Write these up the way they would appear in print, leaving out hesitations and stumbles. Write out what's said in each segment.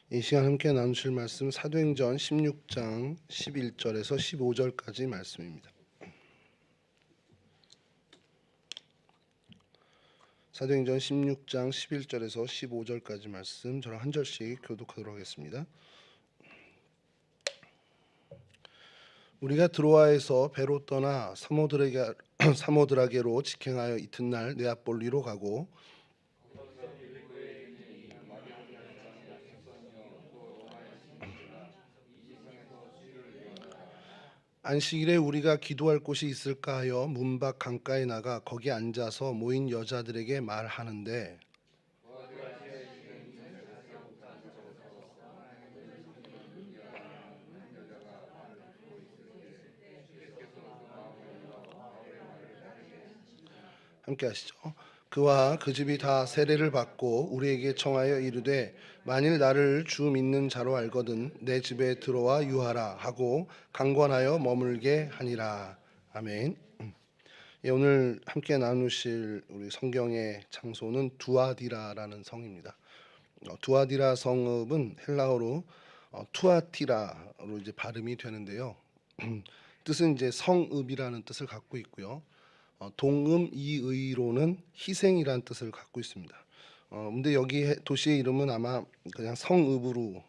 이 시간 함께 나누실 말씀 사도행전 16장 11절에서 15절까지 말씀입니다. 사도행전 16장 11절에서 15절까지 말씀 저랑 한 절씩 교독하도록 하겠습니다. 우리가 드로아에서 배로 떠나 사모드라게로 직행하여 이튿날 네아폴리로 가고 안식일에 우리가 기도할 곳이 있을까 하여 문 밖 강가에 나가 거기 앉아서 모인 여자들에게 말하는데 함께 하시죠. 그와 그 집이 다 세례를 받고 우리에게 청하여 이르되 만일 나를 주 믿는 자로 알거든 내 집에 들어와 유하라 하고 강권하여 머물게 하니라. 아멘. 예, 오늘 함께 나누실 우리 성경의 장소는 두아디라라는 성입니다. 두아디라 성읍은 헬라어로 투아티라로 이제 발음이 되는데요. 뜻은 이제 성읍이라는 뜻을 갖고 있고요. 동음 이의로는 희생이라는 뜻을 갖고 있습니다. 근데 여기 도시의 이름은 아마 그냥 성읍으로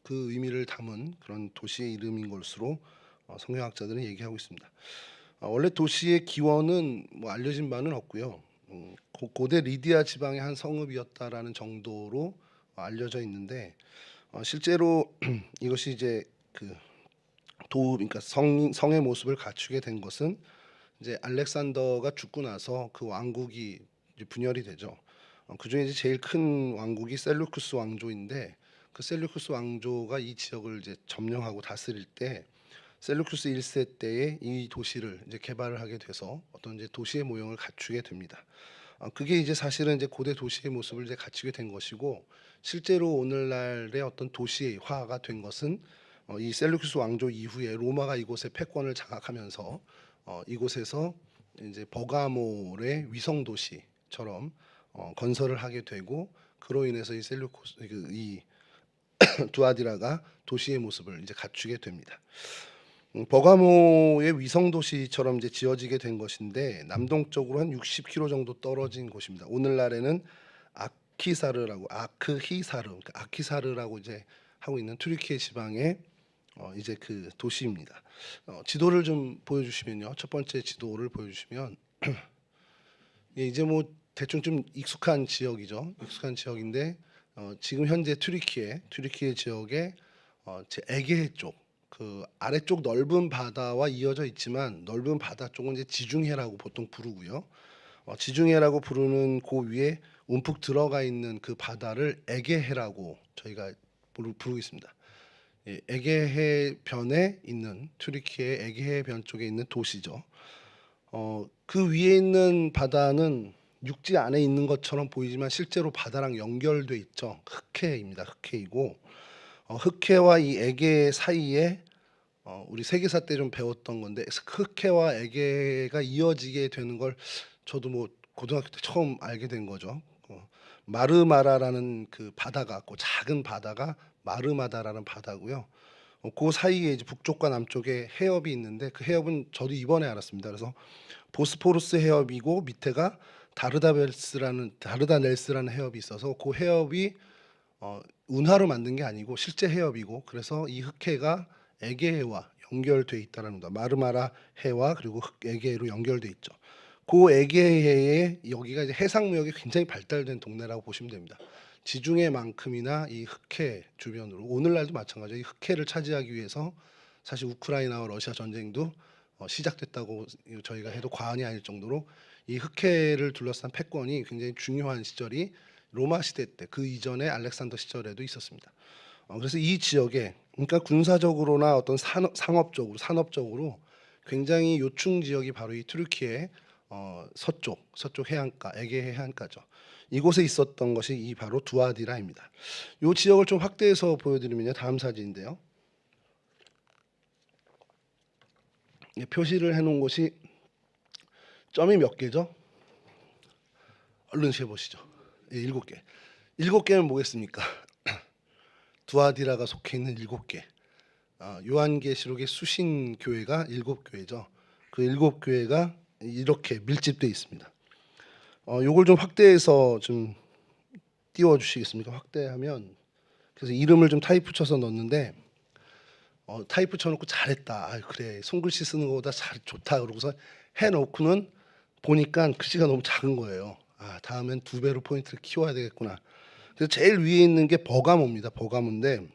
그 의미를 담은 그런 도시의 이름인 것으로 성경학자들은 얘기하고 있습니다. 원래 도시의 기원은 뭐 알려진 바는 없고요. 고대 리디아 지방의 한 성읍이었다라는 정도로 알려져 있는데 실제로 이것이 이제 그러니까 성의 모습을 갖추게 된 것은 이제 알렉산더가 죽고 나서 그 왕국이 이제 분열이 되죠. 그중에 이제 제일 큰 왕국이 셀루쿠스 왕조인데 그 셀루쿠스 왕조가 이 지역을 이제 점령하고 다스릴 때 셀루쿠스 1세 때에 이 도시를 이제 개발을 하게 돼서 어떤 이제 도시의 모형을 갖추게 됩니다. 그게 이제 사실은 이제 고대 도시의 모습을 이제 갖추게 된 것이고 실제로 오늘날의 어떤 도시화가 된 것은 이 셀루쿠스 왕조 이후에 로마가 이곳의 패권을 장악하면서 이곳에서 이제 버가모의 위성 도시처럼 건설을 하게 되고 그로 인해서 이 셀루쿠스 이 두아디라가 도시의 모습을 이제 갖추게 됩니다. 버가모의 위성 도시처럼 이제 지어지게 된 것인데 남동쪽으로 한 60km 정도 떨어진 곳입니다. 오늘날에는 그러니까 아키사르라고 이제 하고 있는 튀르키예 지방의 이제 그 도시입니다. 지도를 좀 보여주시면요. 첫 번째 지도를 보여주시면 예, 이제 뭐 대충 좀 익숙한 지역이죠. 익숙한 지역인데 지금 현재 튀르키예 지역의 제 에게해 쪽, 그 아래쪽 넓은 바다와 이어져 있지만 넓은 바다 쪽은 이제 지중해라고 보통 부르고요. 지중해라고 부르는 그 위에 움푹 들어가 있는 그 바다를 에게해라고 저희가 부르고 있습니다. 예, 에게해변에 있는 튀르키예 에게해변 쪽에 있는 도시죠. 그 위에 있는 바다는 육지 안에 있는 것처럼 보이지만 실제로 바다랑 연결돼 있죠. 흑해입니다. 흑해이고 흑해와 이 에게 사이에 우리 세계사 때 좀 배웠던 건데 흑해와 에게가 이어지게 되는 걸 저도 뭐 고등학교 때 처음 알게 된 거죠. 마르마라라는 그 바다가 있고 작은 바다가 마르마다라는 바다고요. 그 사이에 이제 북쪽과 남쪽에 해협이 있는데 그 해협은 저도 이번에 알았습니다. 그래서 보스포루스 해협이고 밑에가 다르다넬스라는 해협이 있어서 그 해협이 운하로 만든 게 아니고 실제 해협이고 그래서 이 흑해가 에게해와 연결돼 있다라는 겁니다. 마르마라 해와 그리고 에게해로 연결돼 있죠. 그 에게해에 여기가 이제 해상무역이 굉장히 발달된 동네라고 보시면 됩니다. 지중해만큼이나 이 흑해 주변으로 오늘날도 마찬가지로 이 흑해를 차지하기 위해서 사실 우크라이나와 러시아 전쟁도 시작됐다고 저희가 해도 과언이 아닐 정도로 이 흑해를 둘러싼 패권이 굉장히 중요한 시절이 로마 시대 때 그 이전에 알렉산더 시절에도 있었습니다. 그래서 이 지역에 그러니까 군사적으로나 어떤 산업적으로 굉장히 요충 지역이 바로 이 튀르키예 서쪽 해안가 에게 해안가죠. 이곳에 있었던 것이 이 바로 두아디라입니다. 이 지역을 좀 확대해서 보여드리면요. 다음 사진인데요. 표시를 해놓은 곳이 점이 몇 개죠? 얼른 세보시죠. 예, 7개. 7개는 뭐겠습니까? 두아디라가 속해 있는 7개, 요한계시록의 수신 교회가 7교회죠. 그 7교회가 이렇게 밀집되어 있습니다. 요걸 좀 확대해서 좀 띄워 주시겠습니까? 확대하면, 그래서 이름을 좀 타이프 쳐서 넣었는데 타이프 쳐놓고 잘했다. 그래, 손글씨 쓰는 것보다 좋다. 그러고서 해놓고는 보니까 글씨가 너무 작은 거예요. 다음엔 2배로 포인트를 키워야 되겠구나. 그래서 제일 위에 있는 게 버가모입니다. 버가모인데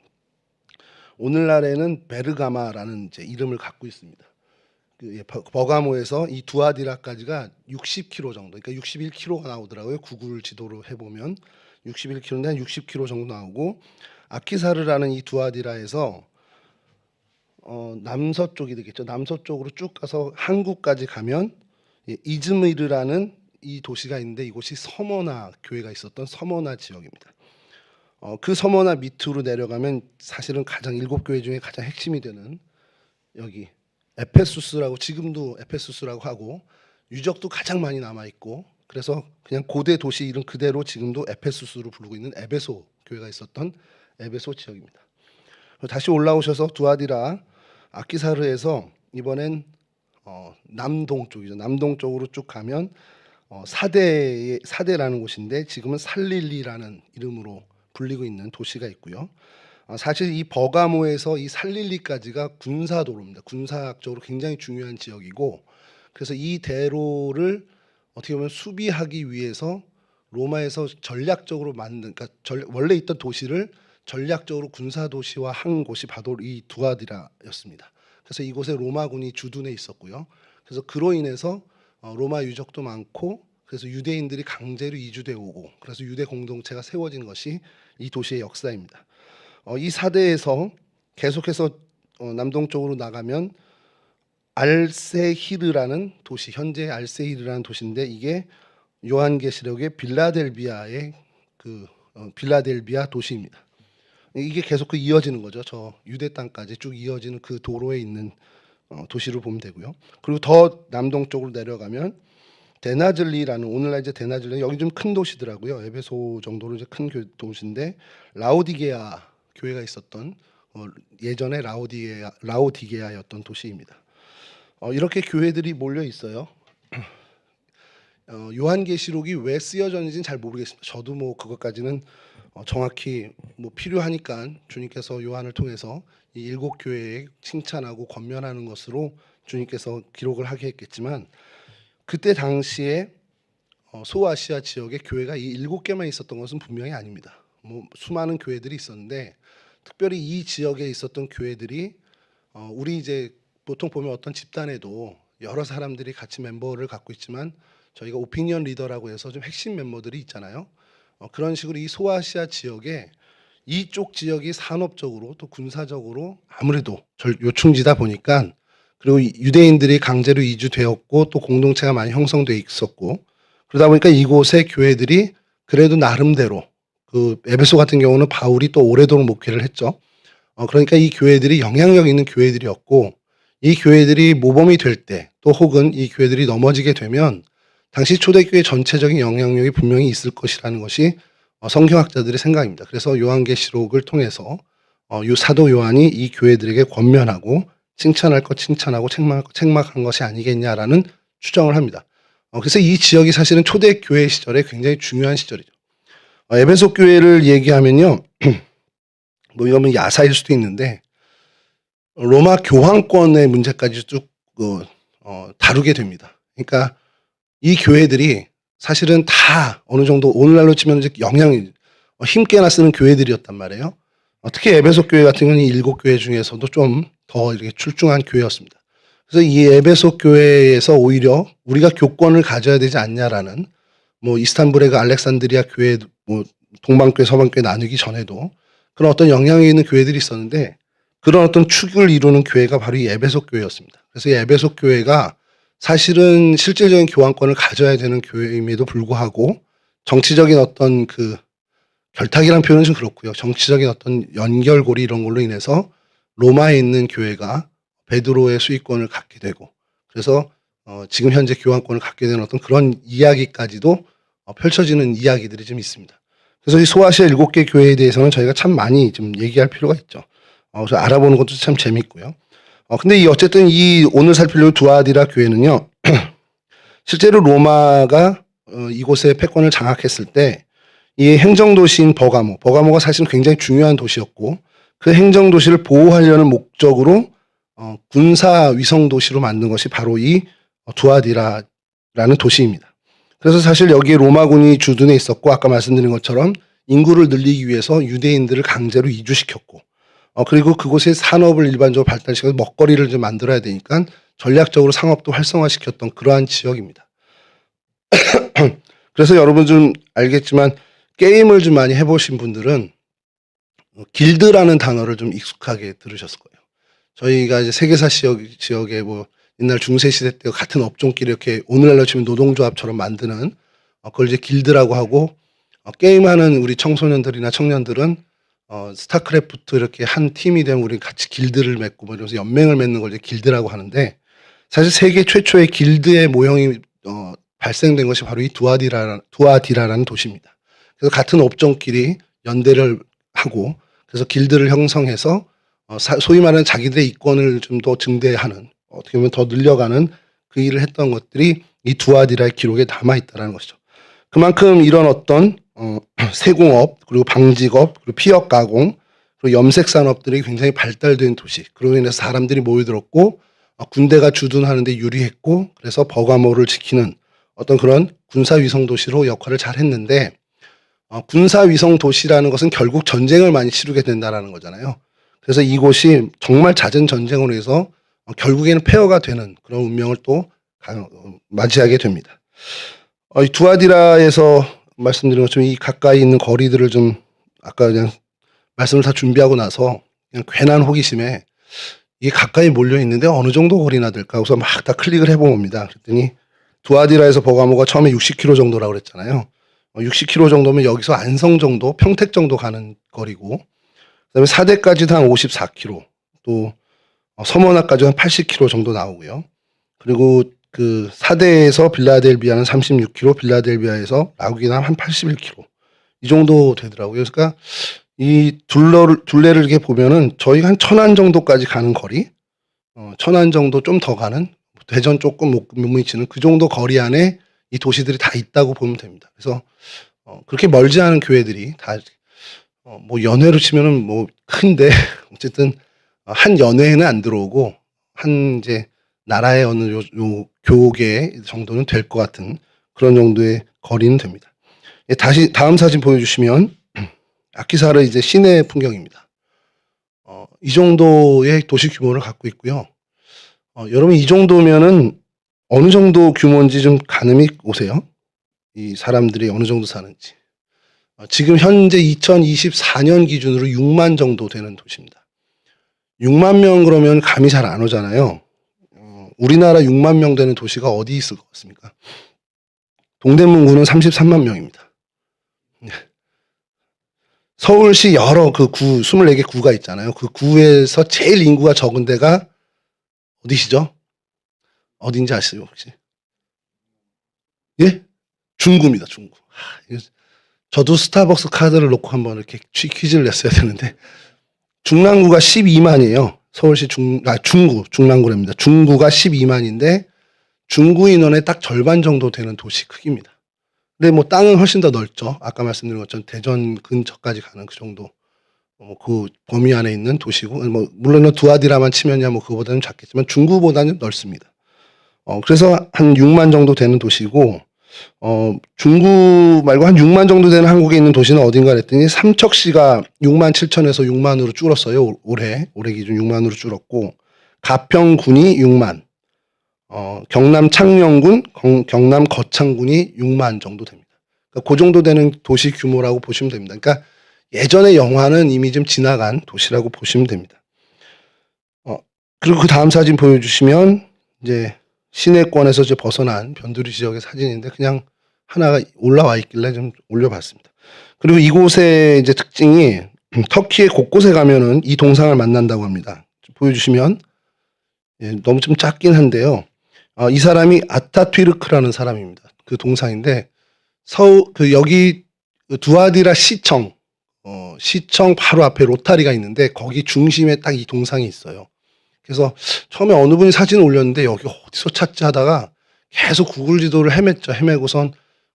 오늘날에는 베르가마라는 이제 이름을 갖고 있습니다. 버가모에서 이 두아디라까지가 60km 정도, 그러니까 61km가 나오더라고요. 구글 지도로 해보면 61km인데 한 60km 정도 나오고, 아키사르라는 이 두아디라에서 남서쪽이 되겠죠. 남서쪽으로 쭉 가서 한국까지 가면 이즈미르라는 이 도시가 있는데, 이곳이 서머나 교회가 있었던 서머나 지역입니다. 그 서머나 밑으로 내려가면 사실은 가장 7교회 중에 가장 핵심이 되는 여기 에페수스라고, 지금도 에페수스라고 하고 유적도 가장 많이 남아 있고, 그래서 그냥 고대 도시 이름 그대로 지금도 에페수스로 부르고 있는 에베소 교회가 있었던 에베소 지역입니다. 다시 올라오셔서 두아디라 아키사르에서 이번엔 남동쪽이죠. 남동쪽으로 쭉 가면 사대라는 곳인데 지금은 살릴리라는 이름으로 불리고 있는 도시가 있고요. 사실 이 버가모에서 이 살릴리까지가 군사도로입니다. 군사학적으로 굉장히 중요한 지역이고, 그래서 이 대로를 어떻게 보면 수비하기 위해서 로마에서 전략적으로 만든, 그러니까 원래 있던 도시를 전략적으로 군사 도시화 한 곳이 바로 이 두아디라였습니다. 그래서 이곳에 로마군이 주둔해 있었고요. 그래서 그로 인해서 로마 유적도 많고, 그래서 유대인들이 강제로 이주돼 오고, 그래서 유대 공동체가 세워진 것이 이 도시의 역사입니다. 이 사대에서 계속해서 남동쪽으로 나가면 알세히르라는 도시, 현재 알세히르라는 도시인데, 이게 요한계시록의 빌라델비아의 빌라델비아 도시입니다. 이게 계속 이어지는 거죠. 저 유대 땅까지 쭉 이어지는 그 도로에 있는 도시로 보면 되고요. 그리고 더 남동쪽으로 내려가면 데나즐리라는, 오늘날 이제 데나즐리, 여기 좀 큰 도시더라고요. 에베소 정도로 이제 큰 도시인데, 라오디게아 교회가 있었던 예전에 라오디게아였던 도시입니다. 이렇게 교회들이 몰려 있어요. 요한계시록이 왜 쓰여졌는지는 잘 모르겠습니다. 저도 뭐 그것까지는 정확히 뭐 필요하니까 주님께서 요한을 통해서 이 7교회에 칭찬하고 권면하는 것으로 주님께서 기록을 하게 했겠지만, 그때 당시에 소아시아 지역에 교회가 이 7개만 있었던 것은 분명히 아닙니다. 뭐 수많은 교회들이 있었는데, 특별히 이 지역에 있었던 교회들이 우리 이제 보통 보면 어떤 집단에도 여러 사람들이 같이 멤버를 갖고 있지만 저희가 오피니언 리더라고 해서 좀 핵심 멤버들이 있잖아요. 그런 식으로 이 소아시아 지역에 이쪽 지역이 산업적으로 또 군사적으로 아무래도 요충지다 보니까, 그리고 유대인들이 강제로 이주되었고 또 공동체가 많이 형성돼 있었고, 그러다 보니까 이곳의 교회들이 그래도 나름대로, 그 에베소 같은 경우는 바울이 또 오래도록 목회를 했죠. 그러니까 이 교회들이 영향력 있는 교회들이었고, 이 교회들이 모범이 될 때, 또 혹은 이 교회들이 넘어지게 되면 당시 초대교회 전체적인 영향력이 분명히 있을 것이라는 것이 성경학자들의 생각입니다. 그래서 요한계시록을 통해서 사도 요한이 이 교회들에게 권면하고 칭찬할 것 칭찬하고 책망할 것 책망한 것이 아니겠냐라는 추정을 합니다. 그래서 이 지역이 사실은 초대교회 시절에 굉장히 중요한 시절이죠. 에베소 교회를 얘기하면요, 뭐 이거는 야사일 수도 있는데 로마 교황권의 문제까지 쭉 다루게 됩니다. 그러니까 이 교회들이 사실은 다 어느 정도 오늘날로 치면 이제 영향이 힘께나 쓰는 교회들이었단 말이에요. 특히 에베소 교회 같은 경우는 이 7교회 중에서도 좀 더 이렇게 출중한 교회였습니다. 그래서 이 에베소 교회에서 오히려 우리가 교권을 가져야 되지 않냐라는, 뭐 이스탄불의 그 알렉산드리아 교회, 뭐 동방교회 서방교회 나누기 전에도 그런 어떤 영향이 있는 교회들이 있었는데, 그런 어떤 축을 이루는 교회가 바로 이 에베소 교회였습니다. 그래서 이 에베소 교회가 사실은 실질적인 교황권을 가져야 되는 교회임에도 불구하고 정치적인 어떤 그 결탁이라는 표현은 좀 그렇고요. 정치적인 어떤 연결고리 이런 걸로 인해서 로마에 있는 교회가 베드로의 수익권을 갖게 되고, 그래서 지금 현재 교황권을 갖게 되는 어떤 그런 이야기까지도 펼쳐지는 이야기들이 좀 있습니다. 그래서 이 소아시아 7개 교회에 대해서는 저희가 참 많이 좀 얘기할 필요가 있죠. 그래서 알아보는 것도 참 재밌고요. 근데 어쨌든 이 오늘 살필 두아디라 교회는요. 실제로 로마가 이곳의 패권을 장악했을 때 이 행정도시인 버가모가 사실은 굉장히 중요한 도시였고 그 행정도시를 보호하려는 목적으로 군사 위성 도시로 만든 것이 바로 이 두아디라라는 도시입니다. 그래서 사실 여기에 로마군이 주둔해 있었고 아까 말씀드린 것처럼 인구를 늘리기 위해서 유대인들을 강제로 이주시켰고 그리고 그곳의 산업을 일반적으로 발달시켜서 먹거리를 좀 만들어야 되니까 전략적으로 상업도 활성화시켰던 그러한 지역입니다. 그래서 여러분 좀 알겠지만 게임을 좀 많이 해보신 분들은 길드라는 단어를 좀 익숙하게 들으셨을 거예요. 저희가 이제 세계사 지역에 뭐 옛날 중세시대 때 같은 업종끼리 이렇게 오늘날로 치면 노동조합처럼 만드는 그걸 이제 길드라고 하고 게임하는 우리 청소년들이나 청년들은 스타크래프트 이렇게 한 팀이 되면 우리 같이 길드를 맺고 뭐 이러면서 연맹을 맺는 걸 이제 길드라고 하는데 사실 세계 최초의 길드의 모형이 발생된 것이 바로 이 두아디라라는 도시입니다. 그래서 같은 업종끼리 연대를 하고 그래서 길드를 형성해서 소위 말하는 자기들의 이권을 좀 더 증대하는 어떻게 보면 더 늘려가는 그 일을 했던 것들이 이 두아디라의 기록에 남아 있다는 것이죠. 그만큼 이런 어떤 세공업 그리고 방직업 그리고 피혁 가공 그리고 염색 산업들이 굉장히 발달된 도시. 그로 인해서 사람들이 모여들었고 군대가 주둔하는데 유리했고 그래서 버가모를 지키는 어떤 그런 군사 위성 도시로 역할을 잘 했는데 군사 위성 도시라는 것은 결국 전쟁을 많이 치르게 된다라는 거잖아요. 그래서 이곳이 정말 잦은 전쟁으로 해서 결국에는 폐허가 되는 그런 운명을 또 맞이하게 됩니다. 이 두아디라에서 말씀드린 것처럼 이 가까이 있는 거리들을 좀 아까 그냥 말씀을 다 준비하고 나서 그냥 괜한 호기심에 이게 가까이 몰려 있는데 어느 정도 거리나 될까 해서 막 다 클릭을 해봅니다. 그랬더니 두아디라에서 버가모가 처음에 60km 정도라고 그랬잖아요. 60km 정도면 여기서 안성 정도, 평택 정도 가는 거리고 그다음에 사대까지도 한 54km, 또 서머나까지 한 80km 정도 나오고요. 그리고 그 사대에서 빌라델비아는 36km, 빌라델비아에서 라구기나 한 81km 이 정도 되더라고요. 그러니까 이 둘레를 이렇게 보면은 저희가 한 천안 정도까지 가는 거리, 천안 정도 좀 더 가는 대전 조금 못 미치는 그 정도 거리 안에 이 도시들이 다 있다고 보면 됩니다. 그래서 그렇게 멀지 않은 교회들이 다 뭐 연회로 치면은 뭐 큰데 어쨌든 한 연회에는 안 들어오고 한 이제 나라의 어느 요 교계 정도는 될 것 같은 그런 정도의 거리는 됩니다. 예, 다시 다음 사진 보여주시면 아키사르 이제 시내 풍경입니다. 이 정도의 도시 규모를 갖고 있고요. 여러분 이 정도면은 어느 정도 규모인지 좀 가늠이 오세요? 이 사람들이 어느 정도 사는지. 지금 현재 2024년 기준으로 6만 정도 되는 도시입니다. 6만 명 그러면 감이 잘 안 오잖아요. 우리나라 6만 명 되는 도시가 어디 있을 것 같습니까? 동대문구는 33만 명입니다. 서울시 여러 그 구, 24개 구가 있잖아요. 그 구에서 제일 인구가 적은 데가 어디시죠? 어딘지 아시죠, 혹시? 예? 중구입니다, 중구. 저도 스타벅스 카드를 놓고 한번 이렇게 퀴즈를 냈어야 되는데, 중랑구가 12만이에요. 서울시 중구, 중랑구랍니다. 중구가 12만인데, 중구 인원의 딱 절반 정도 되는 도시 크기입니다. 근데 뭐 땅은 훨씬 더 넓죠. 아까 말씀드린 것처럼 대전 근처까지 가는 그 정도, 그 범위 안에 있는 도시고, 뭐, 물론 두아디라만 치면야 뭐 그거보다는 작겠지만 중구보다는 넓습니다. 그래서 한 6만 정도 되는 도시고, 중구 말고 한 6만 정도 되는 한국에 있는 도시는 어딘가 그랬더니 삼척시가 6만 7천에서 6만으로 줄었어요. 올해 기준 6만으로 줄었고, 가평군이 6만, 경남 창녕군, 경남 거창군이 6만 정도 됩니다. 그러니까 그 정도 되는 도시 규모라고 보시면 됩니다. 그러니까 예전의 영화는 이미 좀 지나간 도시라고 보시면 됩니다. 그리고 그 다음 사진 보여주시면 이제 시내권에서 이제 벗어난 변두리 지역의 사진인데 그냥 하나가 올라와 있길래 좀 올려봤습니다. 그리고 이곳의 이제 특징이 터키의 곳곳에 가면은 이 동상을 만난다고 합니다. 보여주시면 예, 너무 좀 작긴 한데요. 이 사람이 아타튀르크라는 사람입니다. 그 동상인데 여기 그 두아디라 시청, 시청 바로 앞에 로타리가 있는데 거기 중심에 딱 이 동상이 있어요. 그래서 처음에 어느 분이 사진을 올렸는데 여기 어디서 찾지 하다가 계속 구글 지도를 헤맸죠. 헤매고선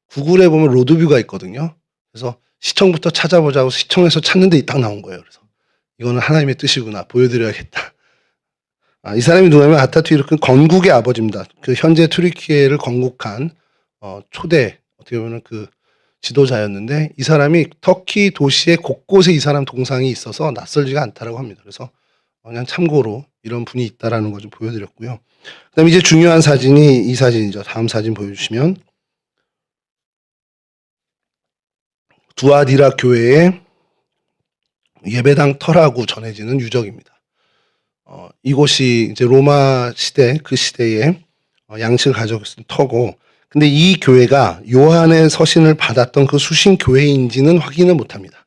구글에 보면 로드뷰가 있거든요. 그래서 시청부터 찾아보자고 시청에서 찾는데 이 딱 나온 거예요. 그래서 이거는 하나님의 뜻이구나, 보여드려야겠다. 이 사람이 누구냐면 아타투르크 건국의 아버지입니다. 그 현재 튀르키예를 건국한 초대 어떻게 보면 그 지도자였는데, 이 사람이 터키 도시의 곳곳에 이 사람 동상이 있어서 낯설지가 않다라고 합니다. 그래서 그냥 참고로 이런 분이 있다라는 거 좀 보여드렸고요. 그다음에 이제 중요한 사진이 이 사진이죠. 다음 사진 보여주시면 두아디라 교회의 예배당 터라고 전해지는 유적입니다. 이곳이 이제 로마 시대, 그 시대에 양식을 가지고 있었던 터고, 근데 이 교회가 요한의 서신을 받았던 그 수신 교회인지는 확인을 못합니다.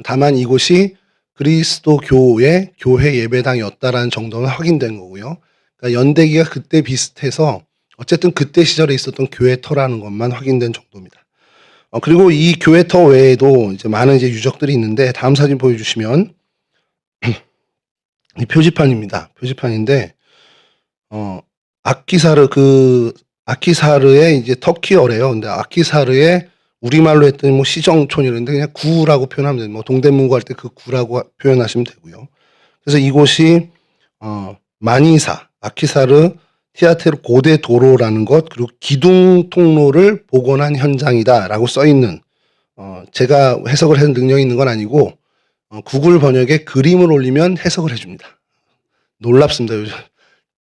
다만 이곳이 그리스도교의 교회 예배당이었다라는 정도는 확인된 거고요. 그러니까 연대기가 그때 비슷해서 어쨌든 그때 시절에 있었던 교회 터라는 것만 확인된 정도입니다. 그리고 이 교회 터 외에도 이제 많은 이제 유적들이 있는데, 다음 사진 보여주시면 이 표지판입니다. 표지판인데 아키사르의 이제 터키어래요. 근데 아키사르의 우리말로 했더니 뭐 시정촌이라는데 그냥 구라고 표현하면 돼요. 뭐 동대문구 할 때 그 구라고 표현하시면 되고요. 그래서 이곳이 마니사 아키사르 티아테르 고대 도로라는 것, 그리고 기둥 통로를 복원한 현장이다라고 써 있는, 제가 해석을 할 능력이 있는 건 아니고 구글 번역에 그림을 올리면 해석을 해줍니다. 놀랍습니다. 요즘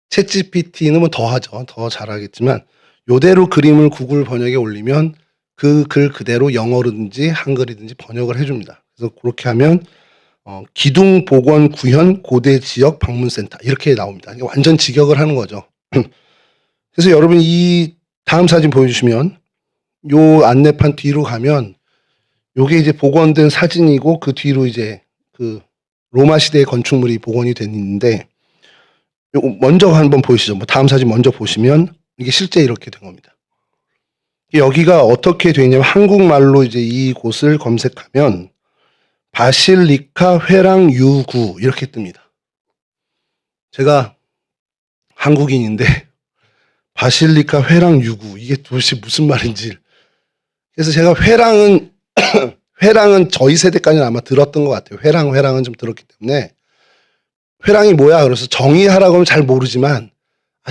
챗GPT는 뭐 더 하죠. 더 잘하겠지만 요대로 그림을 구글 번역에 올리면 그 글 그대로 영어로든지 한글이든지 번역을 해줍니다. 그래서 그렇게 하면 기둥 복원 구현 고대 지역 방문센터 이렇게 나옵니다. 완전 직역을 하는 거죠. 그래서 여러분 이 다음 사진 보여주시면 요 안내판 뒤로 가면 요게 이제 복원된 사진이고, 그 뒤로 이제 그 로마 시대의 건축물이 복원이 됐는데, 요거 먼저 한번 보시죠. 뭐 다음 사진 먼저 보시면 이게 실제 이렇게 된 겁니다. 여기가 어떻게 되냐면 한국말로 이제 이 곳을 검색하면 바실리카 회랑 유구 이렇게 뜹니다. 제가 한국인인데 바실리카 회랑 유구 이게 도대체 무슨 말인지. 그래서 제가 회랑은 저희 세대까지는 아마 들었던 것 같아요. 회랑은 좀 들었기 때문에 회랑이 뭐야? 그래서 정의하라고 하면 잘 모르지만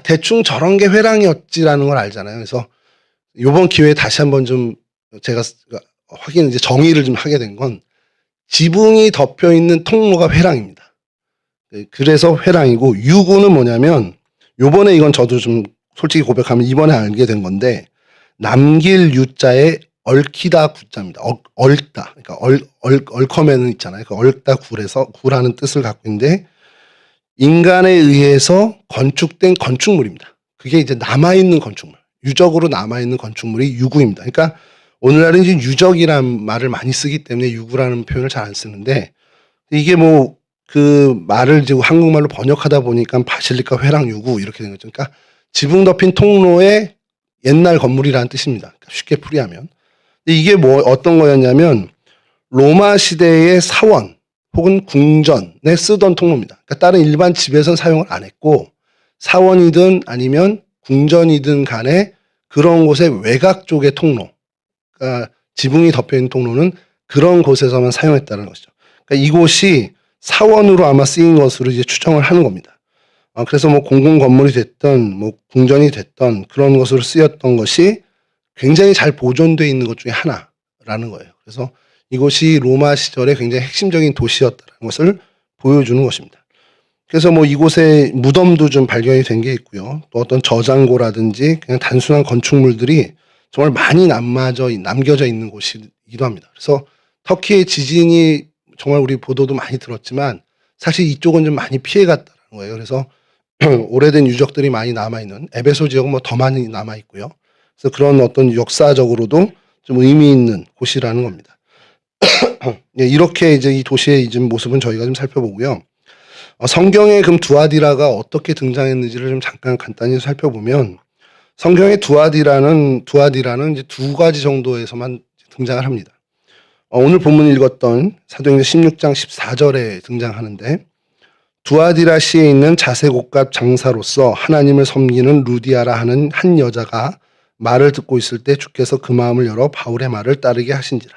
대충 저런 게 회랑이었지라는 걸 알잖아요. 그래서 이번 기회에 다시 한번 좀 제가 이제 정의를 좀 하게 된 건, 지붕이 덮여 있는 통로가 회랑입니다. 그래서 회랑이고, 유구는 뭐냐면 요번에 이건 저도 좀 솔직히 고백하면 이번에 알게 된 건데, 남길 유자에 얽히다 구자입니다. 얽다. 그러니까 얽혀매는 있잖아요. 그 얽다 구라는 뜻을 갖고 있는데, 인간에 의해서 건축된 건축물입니다. 그게 이제 남아있는 건축물, 유적으로 남아있는 건축물이 유구입니다. 그러니까 오늘날은 이제 유적이란 말을 많이 쓰기 때문에 유구라는 표현을 잘 안 쓰는데, 이게 뭐 그 말을 이제 한국말로 번역하다 보니까 바실리카 회랑 유구 이렇게 된 거죠. 그러니까 지붕 덮인 통로의 옛날 건물이라는 뜻입니다. 그러니까 쉽게 풀이하면. 근데 이게 뭐 어떤 거였냐면 로마 시대의 사원 혹은 궁전에 쓰던 통로입니다. 그러니까 다른 일반 집에서는 사용을 안 했고, 사원이든 아니면 궁전이든 간에 그런 곳의 외곽 쪽의 통로, 그러니까 지붕이 덮여있는 통로는 그런 곳에서만 사용했다는 것이죠. 그러니까 이곳이 사원으로 아마 쓰인 것으로 이제 추정을 하는 겁니다. 그래서 뭐 공공 건물이 됐던 뭐 궁전이 됐던 그런 것으로 쓰였던 것이 굉장히 잘 보존되어 있는 것 중에 하나라는 거예요. 그래서 이곳이 로마 시절의 굉장히 핵심적인 도시였다는 것을 보여주는 것입니다. 그래서 뭐 이곳에 무덤도 좀 발견이 된 게 있고요. 또 어떤 저장고라든지 그냥 단순한 건축물들이 정말 많이 남겨져 있는 곳이기도 합니다. 그래서 터키의 지진이 정말 우리 보도도 많이 들었지만 사실 이쪽은 좀 많이 피해갔다는 거예요. 그래서 오래된 유적들이 많이 남아있는 에베소 지역은 뭐 더 많이 남아있고요. 그래서 그런 어떤 역사적으로도 좀 의미 있는 곳이라는 겁니다. 이렇게 이제 이 도시의 이제 모습은 저희가 좀 살펴보고요. 성경에 그럼 두아디라가 어떻게 등장했는지를 좀 잠깐 간단히 살펴보면, 성경에 두아디라는 이제 두 가지 정도에서만 등장을 합니다. 오늘 본문 읽었던 사도행전 16장 14절에 등장하는데, 두아디라 시에 있는 자색옷값 장사로서 하나님을 섬기는 루디아라 하는 한 여자가 말을 듣고 있을 때 주께서 그 마음을 열어 바울의 말을 따르게 하신지라.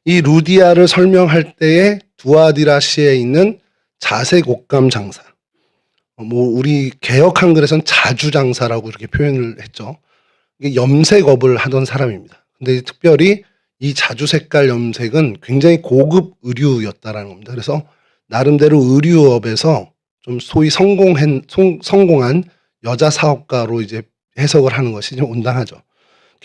이 루디아를 설명할 때에 두아디라 시에 있는 자색옷감 장사, 우리 개역 한글에서는 자주장사라고 이렇게 표현을 했죠. 이게 염색업을 하던 사람입니다. 근데 특별히 이 자주 색깔 염색은 굉장히 고급 의류였다라는 겁니다. 그래서 나름대로 의류업에서 좀 소위 성공한 여자 사업가로 이제 해석을 하는 것이 좀 온당하죠.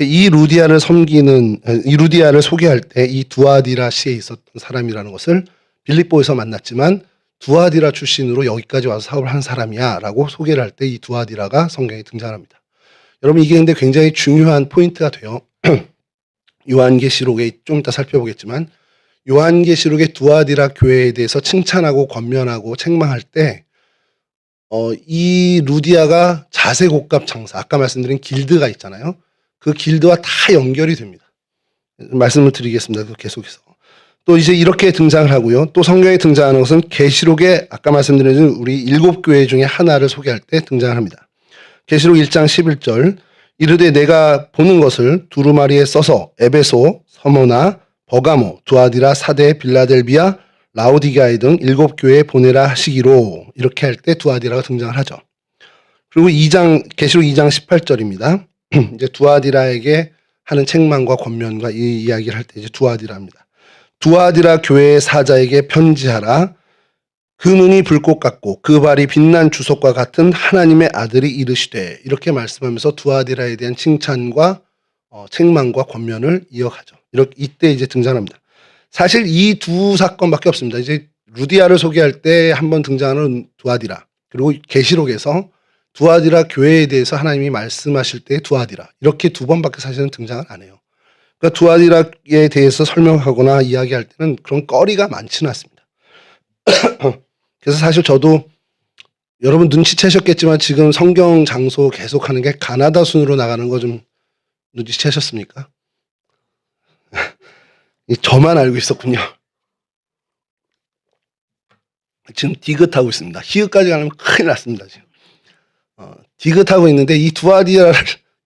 이 루디아를 소개할 때 이 두아디라 시에 있었던 사람이라는 것을 빌립보에서 만났지만 두아디라 출신으로 여기까지 와서 사업을 한 사람이야라고 소개를 할 때 이 두아디라가 성경에 등장합니다. 여러분, 이게 근데 굉장히 중요한 포인트가 돼요. 요한계시록에 좀 이따 살펴보겠지만, 요한계시록의 두아디라 교회에 대해서 칭찬하고 권면하고 책망할 때 이 루디아가 자색옷값 장사, 아까 말씀드린 길드가 있잖아요. 그 길드와 다 연결이 됩니다. 말씀을 드리겠습니다. 계속해서. 또 이제 이렇게 등장을 하고요. 또 성경에 등장하는 것은 계시록에 아까 말씀드린 우리 7교회 중에 하나를 소개할 때 등장을 합니다. 계시록 1장 11절, 이르되 내가 보는 것을 두루마리에 써서 에베소, 서모나, 버가모, 두아디라, 사데, 빌라델비아, 라오디게아에 등 7교회에 보내라 하시기로, 이렇게 할 때 두아디라가 등장을 하죠. 그리고 계시록 2장 18절입니다. 이제 두아디라에게 하는 책망과 권면과 이 이야기를 할 때 이제 두아디라입니다. 두아디라 교회의 사자에게 편지하라. 그 눈이 불꽃 같고 그 발이 빛난 주석과 같은 하나님의 아들이 이르시되, 이렇게 말씀하면서 두아디라에 대한 칭찬과 책망과 권면을 이어가죠. 이때 이제 등장합니다. 사실 이 두 사건밖에 없습니다. 이제 루디아를 소개할 때 한번 등장하는 두아디라, 그리고 계시록에서 두아디라 교회에 대해서 하나님이 말씀하실 때 두아디라, 이렇게 두 번밖에 사실은 등장을 안 해요. 그러니까 두아디라에 대해서 설명하거나 이야기할 때는 그런 거리가 많지는 않습니다. 그래서 사실 저도 여러분 눈치채셨겠지만 지금 성경 장소 계속하는 게 가나다 순으로 나가는 거 좀 눈치채셨습니까? 저만 알고 있었군요. 지금 디귿하고 있습니다. 히읗까지 가면 큰일 났습니다. 지금 디귿하고 있는데 이 두아디라를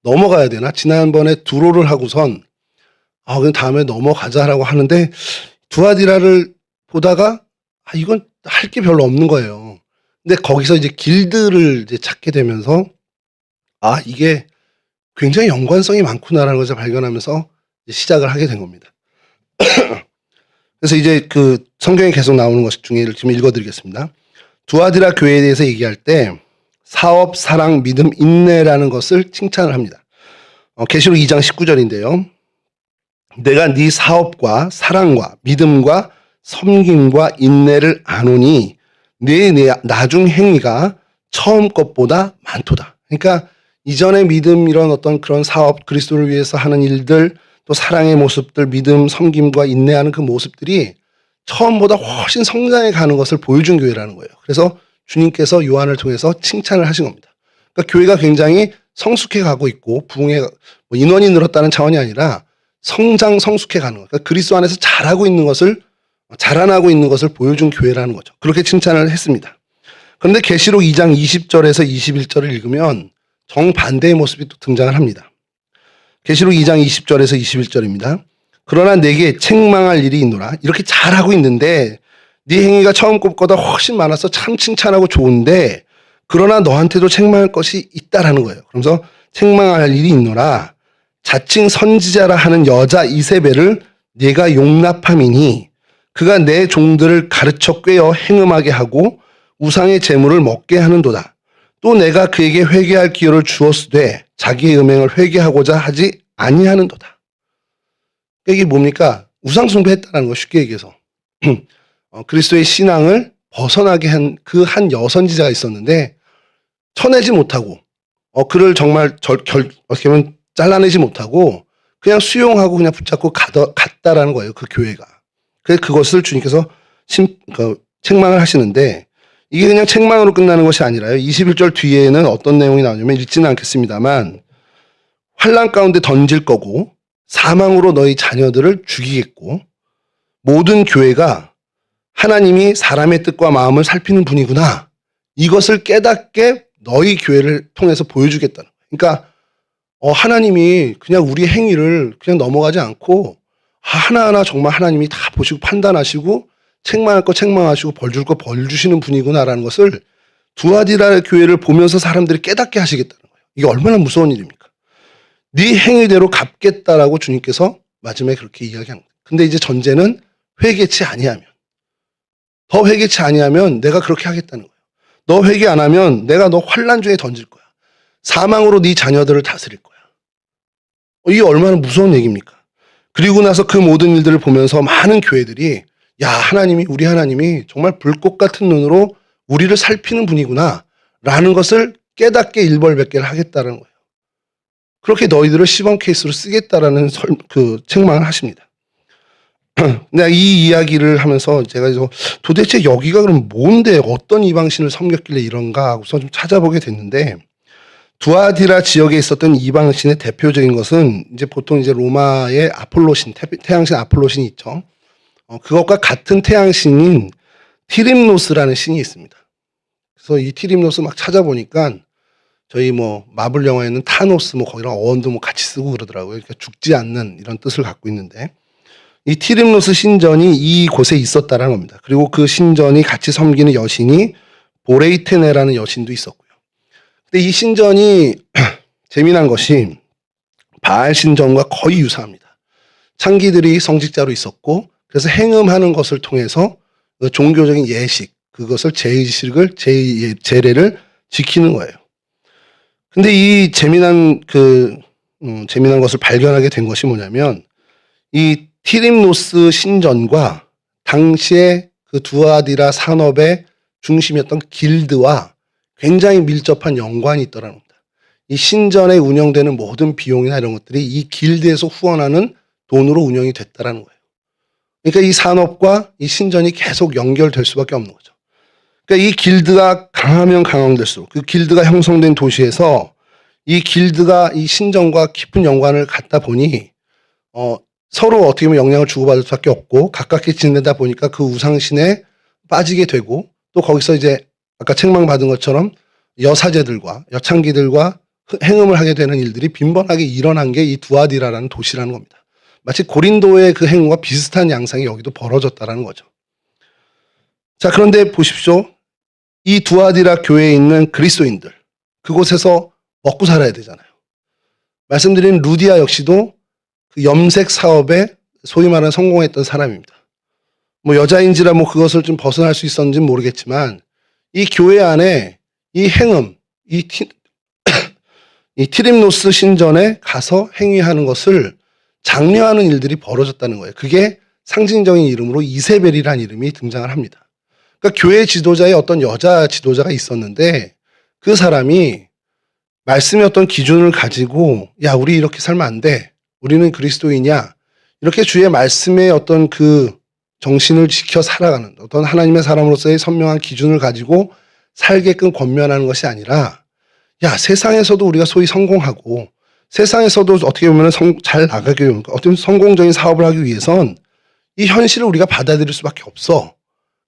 넘어가야 되나? 지난번에 두로를 하고선 그럼 다음에 넘어가자라고 하는데, 두아디라를 보다가 이건 할 게 별로 없는 거예요. 근데 거기서 이제 길드를 이제 찾게 되면서 이게 굉장히 연관성이 많구나라는 것을 발견하면서 이제 시작을 하게 된 겁니다. 그래서 이제 그 성경에 계속 나오는 것 중에 지금 읽어드리겠습니다. 두아디라 교회에 대해서 얘기할 때 사업, 사랑, 믿음, 인내라는 것을 칭찬을 합니다. 계시록 2장 19절인데요. 내가 네 사업과 사랑과 믿음과 섬김과 인내를 아노니 네 나중 행위가 처음 것보다 많도다. 그러니까 이전의 믿음, 이런 어떤 그런 사업, 그리스도를 위해서 하는 일들, 또 사랑의 모습들, 믿음, 섬김과 인내하는 그 모습들이 처음보다 훨씬 성장해 가는 것을 보여준 교회라는 거예요. 그래서 주님께서 요한을 통해서 칭찬을 하신 겁니다. 그러니까 교회가 굉장히 성숙해 가고 있고, 부흥해, 인원이 늘었다는 차원이 아니라 성숙해 가는 것. 그러니까 그리스도 안에서 자라나고 있는 것을 보여준 교회라는 거죠. 그렇게 칭찬을 했습니다. 그런데 계시록 2장 20절에서 21절을 읽으면 정반대의 모습이 또 등장을 합니다. 계시록 2장 20절에서 21절입니다. 그러나 내게 책망할 일이 있노라. 이렇게 잘하고 있는데 네 행위가 처음 것보다 훨씬 많아서 참 칭찬하고 좋은데, 그러나 너한테도 책망할 것이 있다라는 거예요. 그러면서 책망할 일이 있노라. 자칭 선지자라 하는 여자 이세벨을 네가 용납함이니 그가 내 종들을 가르쳐 꿰어 행음하게 하고 우상의 재물을 먹게 하는도다. 또 내가 그에게 회개할 기회를 주었으되 자기의 음행을 회개하고자 하지 아니하는도다. 이게 뭡니까? 우상 숭배했다는 거, 쉽게 얘기해서. 그리스도의 신앙을 벗어나게 한 그 한 여선지자가 있었는데 쳐내지 못하고, 그를 정말 어떻게 보면 잘라내지 못하고 그냥 수용하고 그냥 붙잡고 갔다라는 거예요, 그 교회가. 그래서 그것을 주님께서 책망을 하시는데, 이게 그냥 책망으로 끝나는 것이 아니라요. 21절 뒤에는 어떤 내용이 나오냐면, 읽지는 않겠습니다만, 환난 가운데 던질 거고 사망으로 너희 자녀들을 죽이겠고 모든 교회가 하나님이 사람의 뜻과 마음을 살피는 분이구나. 이것을 깨닫게 너희 교회를 통해서 보여주겠다는 거예요. 그러니까 하나님이 그냥 우리 행위를 그냥 넘어가지 않고 하나하나 정말 하나님이 다 보시고 판단하시고 책망할 거 책망하시고 벌 줄 거 벌 주시는 분이구나라는 것을 두아디라 교회를 보면서 사람들이 깨닫게 하시겠다는 거예요. 이게 얼마나 무서운 일입니까? 네 행위대로 갚겠다라고 주님께서 마지막에 그렇게 이야기하는 거예요. 근데 이제 전제는 회개치 아니하면, 더 회개치 아니하면 내가 그렇게 하겠다는 거예요. 너 회개 안 하면 내가 너 환난 중에 던질 거야. 사망으로 네 자녀들을 다스릴 거야. 이게 얼마나 무서운 얘기입니까? 그리고 나서 그 모든 일들을 보면서 많은 교회들이 야, 하나님이, 우리 하나님이 정말 불꽃 같은 눈으로 우리를 살피는 분이구나 라는 것을 깨닫게 일벌백계를 하겠다는 거예요. 그렇게 너희들을 시범 케이스로 쓰겠다라는 책망을 하십니다. 내가 이 이야기를 하면서 제가 도대체 여기가 그럼 뭔데 어떤 이방신을 섬겼길래 이런가 하고서 좀 찾아보게 됐는데, 두아디라 지역에 있었던 이방신의 대표적인 것은 이제 보통 이제 로마의 아폴로신, 태양신 아폴로신이 있죠. 그것과 같은 태양신인 티림노스라는 신이 있습니다. 그래서 이 티림노스 막 찾아보니까 저희 마블 영화에는 타노스 거기랑 어원도 같이 쓰고 그러더라고요. 그러니까 죽지 않는 이런 뜻을 갖고 있는데, 이 티림노스 신전이 이곳에 있었다는 겁니다. 그리고 그 신전이 같이 섬기는 여신이 보레이테네라는 여신도 있었고요. 근데 이 신전이 재미난 것이 바알 신전과 거의 유사합니다. 창기들이 성직자로 있었고, 그래서 행음하는 것을 통해서 그 종교적인 예식, 그것을 제례를 지키는 거예요. 근데 이 재미난 것을 발견하게 된 것이 뭐냐면, 이 티림노스 신전과 당시에 그 두아디라 산업의 중심이었던 길드와 굉장히 밀접한 연관이 있더라는 겁니다. 이 신전에 운영되는 모든 비용이나 이런 것들이 이 길드에서 후원하는 돈으로 운영이 됐다라는 거예요. 그러니까 이 산업과 이 신전이 계속 연결될 수밖에 없는 거죠. 그러니까 이 길드가 강하면 강화될수록 그 길드가 형성된 도시에서 이 길드가 이 신전과 깊은 연관을 갖다 보니 서로 어떻게 보면 영향을 주고받을 수밖에 없고 가깝게 지내다 보니까 그 우상신에 빠지게 되고, 또 거기서 이제 아까 책망받은 것처럼 여사제들과 여창기들과 행음을 하게 되는 일들이 빈번하게 일어난 게 이 두아디라라는 도시라는 겁니다. 마치 고린도의 그 행음과 비슷한 양상이 여기도 벌어졌다라는 거죠. 자, 그런데 보십시오. 이 두아디라 교회에 있는 그리스도인들, 그곳에서 먹고 살아야 되잖아요. 말씀드린 루디아 역시도 그 염색 사업에 소위 말하는 성공했던 사람입니다. 여자인지라 그것을 좀 벗어날 수 있었는지는 모르겠지만, 이 교회 안에 이 행음, 이 티림노스 신전에 가서 행위하는 것을 장려하는 일들이 벌어졌다는 거예요. 그게 상징적인 이름으로 이세벨이라는 이름이 등장을 합니다. 그러니까 교회 지도자의 어떤 여자 지도자가 있었는데, 그 사람이 말씀의 어떤 기준을 가지고 야, 우리 이렇게 살면 안 돼. 우리는 그리스도인이야. 이렇게 주의 말씀의 어떤 그 정신을 지켜 살아가는 어떤 하나님의 사람으로서의 선명한 기준을 가지고 살게끔 권면하는 것이 아니라, 야, 세상에서도 우리가 소위 성공하고 세상에서도 어떻게 보면 잘 나가게 되는, 어떤 성공적인 사업을 하기 위해선 이 현실을 우리가 받아들일 수밖에 없어.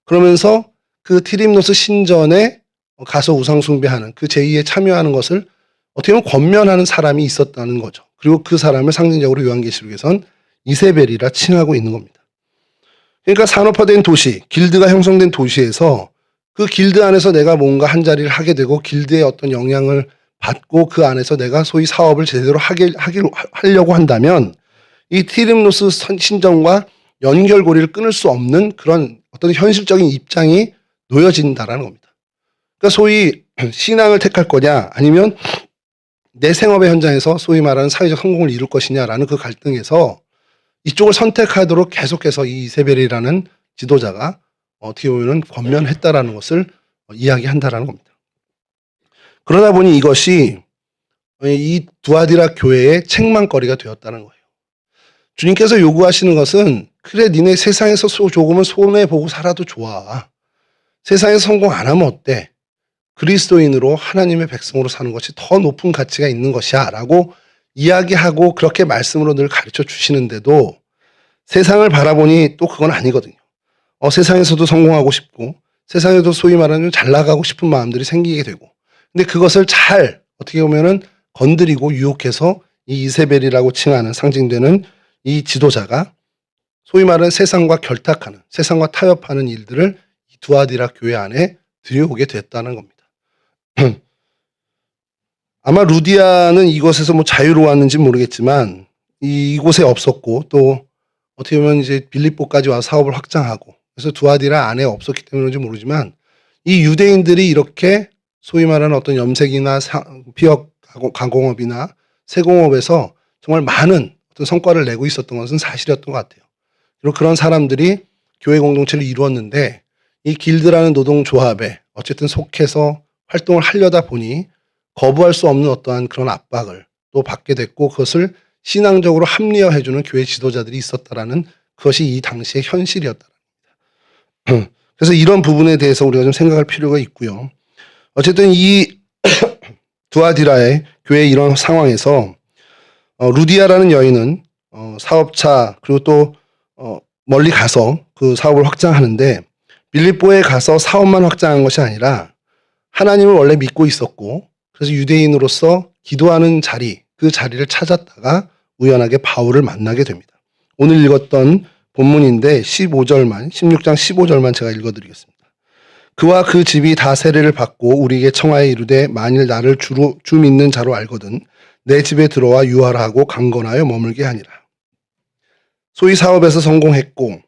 그러면서 그 티림노스 신전에 가서 우상숭배하는 그 제의에 참여하는 것을 어떻게 보면 권면하는 사람이 있었다는 거죠. 그리고 그 사람을 상징적으로 요한계시록에선 이세벨이라 칭하고 있는 겁니다. 그러니까 산업화된 도시, 길드가 형성된 도시에서 그 길드 안에서 내가 뭔가 한 자리를 하게 되고 길드의 어떤 영향을 받고 그 안에서 내가 소위 사업을 제대로 하려고 한다면 이 티림노스 신전과 연결고리를 끊을 수 없는 그런 어떤 현실적인 입장이 놓여진다라는 겁니다. 그러니까 소위 신앙을 택할 거냐 아니면 내 생업의 현장에서 소위 말하는 사회적 성공을 이룰 것이냐라는 그 갈등에서 이쪽을 선택하도록 계속해서 이 이세벨이라는 지도자가 어떻게 보면 권면했다라는 것을 이야기한다라는 겁니다. 그러다 보니 이것이 이 두아디라 교회의 책망거리가 되었다는 거예요. 주님께서 요구하시는 것은 그래, 니네 세상에서 조금은 손해보고 살아도 좋아. 세상에서 성공 안 하면 어때? 그리스도인으로 하나님의 백성으로 사는 것이 더 높은 가치가 있는 것이야 라고 이야기하고 그렇게 말씀으로 늘 가르쳐 주시는데도 세상을 바라보니 또 그건 아니거든요. 세상에서도 성공하고 싶고 세상에도 소위 말하는 잘 나가고 싶은 마음들이 생기게 되고, 근데 그것을 잘 어떻게 보면은 건드리고 유혹해서 이 이세벨이라고 칭하는 상징되는 이 지도자가 소위 말하는 세상과 결탁하는, 세상과 타협하는 일들을 이 두아디라 교회 안에 들여오게 됐다는 겁니다. 아마 루디아는 이곳에서 뭐 자유로웠는지 모르겠지만 이곳에 없었고, 또 어떻게 보면 이제 빌립보까지 와서 사업을 확장하고, 그래서 두아디라 안에 없었기 때문인지 모르지만 이 유대인들이 이렇게 소위 말하는 어떤 염색이나 피역 가공업이나 세공업에서 정말 많은 어떤 성과를 내고 있었던 것은 사실이었던 것 같아요. 그리고 그런 사람들이 교회 공동체를 이루었는데 이 길드라는 노동조합에 어쨌든 속해서 활동을 하려다 보니 거부할 수 없는 어떠한 그런 압박을 또 받게 됐고, 그것을 신앙적으로 합리화해주는 교회 지도자들이 있었다라는, 그것이 이 당시의 현실이었다. 그래서 이런 부분에 대해서 우리가 좀 생각할 필요가 있고요. 어쨌든 이 두아디라의 교회의 이런 상황에서 루디아라는 여인은 사업차, 그리고 또 멀리 가서 그 사업을 확장하는데, 빌립보에 가서 사업만 확장한 것이 아니라 하나님을 원래 믿고 있었고, 그래서 유대인으로서 기도하는 자리, 그 자리를 찾았다가 우연하게 바울을 만나게 됩니다. 오늘 읽었던 본문인데 16장 15절만 제가 읽어드리겠습니다. 그와 그 집이 다 세례를 받고 우리에게 청하여 이르되 만일 나를 주 믿는 자로 알거든 내 집에 들어와 유하라 하고 강건하여 머물게 하니라. 소위 사업에서 성공했고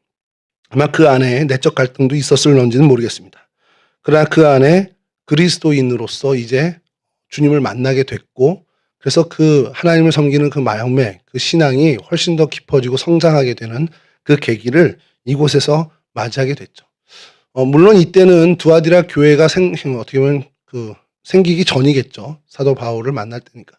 아마 그 안에 내적 갈등도 있었을런지는 모르겠습니다. 그러나 그 안에 그리스도인으로서 이제 주님을 만나게 됐고, 그래서 그 하나님을 섬기는 그 마음의 그 신앙이 훨씬 더 깊어지고 성장하게 되는 그 계기를 이곳에서 맞이하게 됐죠. 물론 이때는 두아디라 교회가 어떻게 보면 생기기 전이겠죠. 사도 바울을 만날 때니까.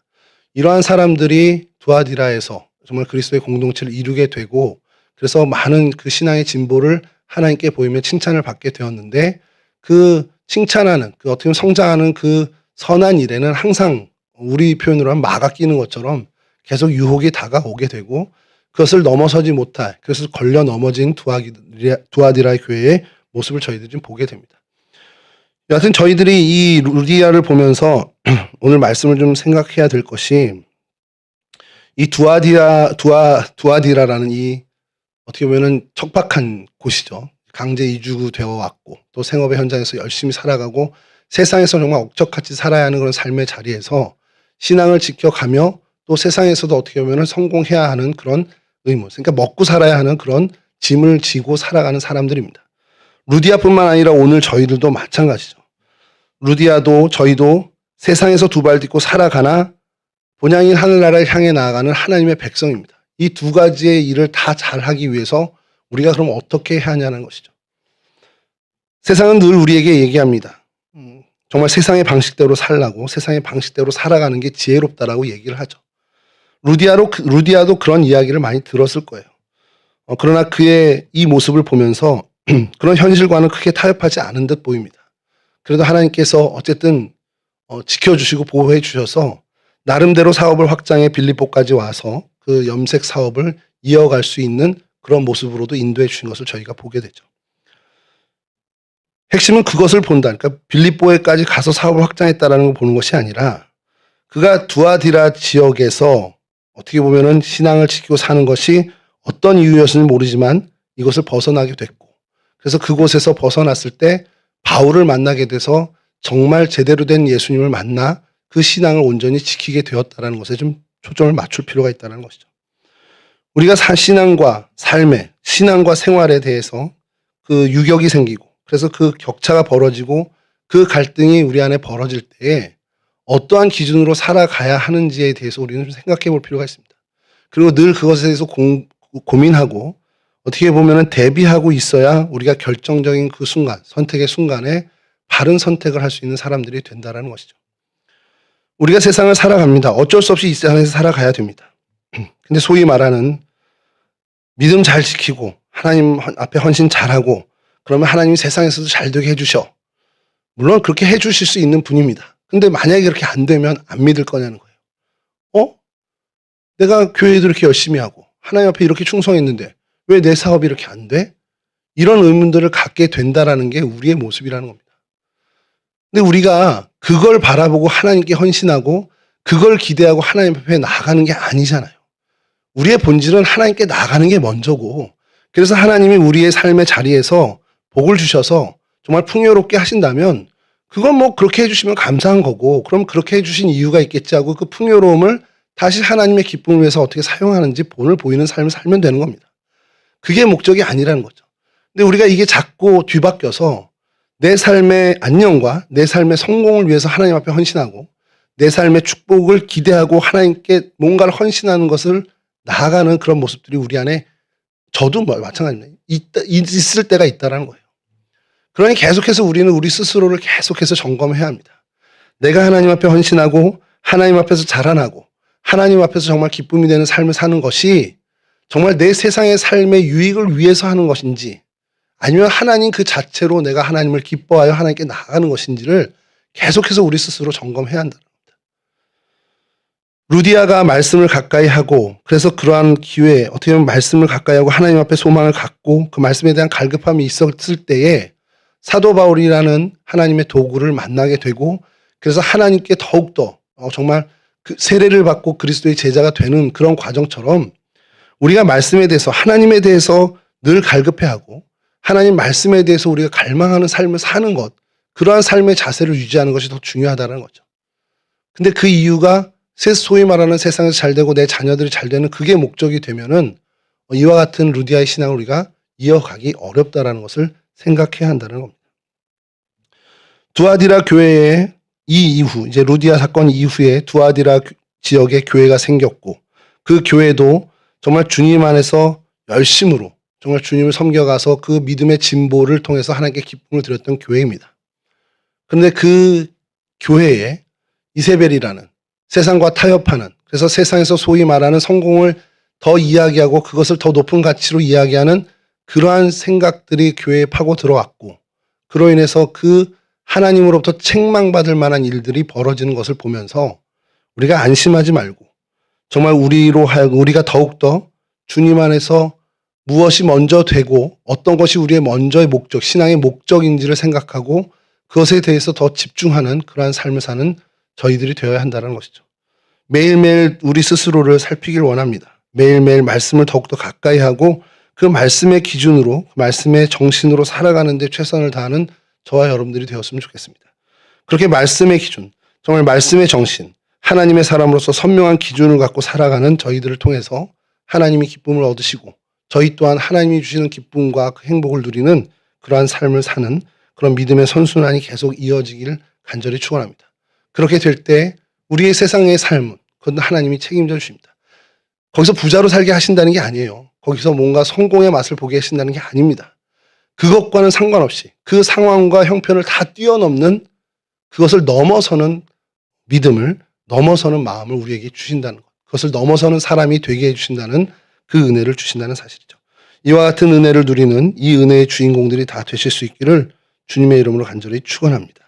이러한 사람들이 두아디라에서 정말 그리스도의 공동체를 이루게 되고, 그래서 많은 그 신앙의 진보를 하나님께 보이며 칭찬을 받게 되었는데, 그 칭찬하는, 그 어떻게 보면 성장하는 그 선한 일에는 항상 우리 표현으로 하면 마가 끼는 것처럼 계속 유혹이 다가오게 되고, 그것을 넘어서지 못할, 그래서 걸려 넘어진 두아디라의 교회의 모습을 저희들이 좀 보게 됩니다. 여하튼 저희들이 이 루디아를 보면서 오늘 말씀을 좀 생각해야 될 것이, 이 두아디라라는 이 어떻게 보면은 척박한 곳이죠. 강제 이주되어 왔고 또 생업의 현장에서 열심히 살아가고 세상에서 정말 억척같이 살아야 하는 그런 삶의 자리에서 신앙을 지켜가며 또 세상에서도 어떻게 보면 성공해야 하는 그런 의무, 그러니까 먹고 살아야 하는 그런 짐을 지고 살아가는 사람들입니다. 루디아뿐만 아니라 오늘 저희들도 마찬가지죠. 루디아도 저희도 세상에서 두 발 딛고 살아가나 본향인 하늘나라를 향해 나아가는 하나님의 백성입니다. 이 두 가지의 일을 다 잘하기 위해서 우리가 그럼 어떻게 해야 하냐는 것이죠. 세상은 늘 우리에게 얘기합니다. 정말 세상의 방식대로 살라고, 세상의 방식대로 살아가는 게 지혜롭다라고 얘기를 하죠. 루디아도 그런 이야기를 많이 들었을 거예요. 그러나 그의 이 모습을 보면서 그런 현실과는 크게 타협하지 않은 듯 보입니다. 그래도 하나님께서 어쨌든 지켜주시고 보호해 주셔서 나름대로 사업을 확장해 빌립보까지 와서 그 염색 사업을 이어갈 수 있는 그런 모습으로도 인도해 주신 것을 저희가 보게 되죠. 핵심은 그것을 본다. 그러니까 빌립보에까지 가서 사업을 확장했다라는 걸 보는 것이 아니라 그가 두아디라 지역에서 어떻게 보면은 신앙을 지키고 사는 것이 어떤 이유였는지 모르지만 이것을 벗어나게 됐고, 그래서 그곳에서 벗어났을 때 바울을 만나게 돼서 정말 제대로 된 예수님을 만나 그 신앙을 온전히 지키게 되었다는 것에 좀 초점을 맞출 필요가 있다는 것이죠. 우리가 신앙과 삶에, 신앙과 생활에 대해서 그 유격이 생기고, 그래서 그 격차가 벌어지고 그 갈등이 우리 안에 벌어질 때에 어떠한 기준으로 살아가야 하는지에 대해서 우리는 좀 생각해 볼 필요가 있습니다. 그리고 늘 그것에 대해서 고민하고 어떻게 보면 대비하고 있어야 우리가 결정적인 그 순간, 선택의 순간에 바른 선택을 할 수 있는 사람들이 된다는 것이죠. 우리가 세상을 살아갑니다. 어쩔 수 없이 이 세상에서 살아가야 됩니다. 근데 소위 말하는 믿음 잘 지키고 하나님 앞에 헌신 잘하고 그러면 하나님이 세상에서도 잘 되게 해주셔. 물론 그렇게 해주실 수 있는 분입니다. 근데 만약에 그렇게 안 되면 안 믿을 거냐는 거예요. 내가 교회도 이렇게 열심히 하고 하나님 앞에 이렇게 충성했는데 왜 내 사업이 이렇게 안 돼? 이런 의문들을 갖게 된다라는 게 우리의 모습이라는 겁니다. 근데 우리가 그걸 바라보고 하나님께 헌신하고 그걸 기대하고 하나님 앞에 나아가는 게 아니잖아요. 우리의 본질은 하나님께 나아가는 게 먼저고, 그래서 하나님이 우리의 삶의 자리에서 복을 주셔서 정말 풍요롭게 하신다면 그건 뭐 그렇게 해주시면 감사한 거고, 그럼 그렇게 해주신 이유가 있겠지 하고 그 풍요로움을 다시 하나님의 기쁨을 위해서 어떻게 사용하는지 본을 보이는 삶을 살면 되는 겁니다. 그게 목적이 아니라는 거죠. 근데 우리가 이게 자꾸 뒤바뀌어서 내 삶의 안녕과 내 삶의 성공을 위해서 하나님 앞에 헌신하고 내 삶의 축복을 기대하고 하나님께 뭔가를 헌신하는 것을 나아가는 그런 모습들이 우리 안에, 저도 마찬가지입니다, 있을 때가 있다는 거예요. 그러니 계속해서 우리는 우리 스스로를 계속해서 점검해야 합니다. 내가 하나님 앞에 헌신하고 하나님 앞에서 자라나고 하나님 앞에서 정말 기쁨이 되는 삶을 사는 것이 정말 내 세상의 삶의 유익을 위해서 하는 것인지, 아니면 하나님 그 자체로 내가 하나님을 기뻐하여 하나님께 나아가는 것인지를 계속해서 우리 스스로 점검해야 한다는 겁니다. 루디아가 말씀을 가까이 하고, 그래서 그러한 기회에 어떻게 보면 말씀을 가까이 하고 하나님 앞에 소망을 갖고 그 말씀에 대한 갈급함이 있었을 때에 사도 바울이라는 하나님의 도구를 만나게 되고, 그래서 하나님께 더욱더 정말 그 세례를 받고 그리스도의 제자가 되는 그런 과정처럼 우리가 말씀에 대해서, 하나님에 대해서 늘 갈급해하고 하나님 말씀에 대해서 우리가 갈망하는 삶을 사는 것, 그러한 삶의 자세를 유지하는 것이 더 중요하다는 거죠. 근데 그 이유가 소위 말하는 세상에서 잘 되고 내 자녀들이 잘 되는 그게 목적이 되면은 이와 같은 루디아의 신앙을 우리가 이어가기 어렵다라는 것을 생각해야 한다는 겁니다. 두아디라 교회에 이 이후, 이제 루디아 사건 이후에 두아디라 지역에 교회가 생겼고, 그 교회도 정말 주님 안에서 열심으로 정말 주님을 섬겨가서 그 믿음의 진보를 통해서 하나님께 기쁨을 드렸던 교회입니다. 그런데 그 교회에 이세벨이라는 세상과 타협하는, 그래서 세상에서 소위 말하는 성공을 더 이야기하고 그것을 더 높은 가치로 이야기하는 그러한 생각들이 교회에 파고 들어왔고, 그로 인해서 그 하나님으로부터 책망받을 만한 일들이 벌어지는 것을 보면서 우리가 안심하지 말고 정말 우리가 더욱더 주님 안에서 무엇이 먼저 되고 어떤 것이 우리의 먼저의 목적, 신앙의 목적인지를 생각하고 그것에 대해서 더 집중하는 그러한 삶을 사는 저희들이 되어야 한다는 것이죠. 매일매일 우리 스스로를 살피길 원합니다. 매일매일 말씀을 더욱더 가까이 하고 그 말씀의 기준으로, 그 말씀의 정신으로 살아가는 데 최선을 다하는 저와 여러분들이 되었으면 좋겠습니다. 그렇게 말씀의 기준, 정말 말씀의 정신, 하나님의 사람으로서 선명한 기준을 갖고 살아가는 저희들을 통해서 하나님이 기쁨을 얻으시고 저희 또한 하나님이 주시는 기쁨과 행복을 누리는 그러한 삶을 사는 그런 믿음의 선순환이 계속 이어지기를 간절히 축원합니다. 그렇게 될 때 우리의 세상의 삶은 그건 하나님이 책임져 주십니다. 거기서 부자로 살게 하신다는 게 아니에요. 거기서 뭔가 성공의 맛을 보게 하신다는 게 아닙니다. 그것과는 상관없이 그 상황과 형편을 다 뛰어넘는, 그것을 넘어서는 믿음을, 넘어서는 마음을 우리에게 주신다는 것, 그것을 넘어서는 사람이 되게 해주신다는 그 은혜를 주신다는 사실이죠. 이와 같은 은혜를 누리는 이 은혜의 주인공들이 다 되실 수 있기를 주님의 이름으로 간절히 축원합니다.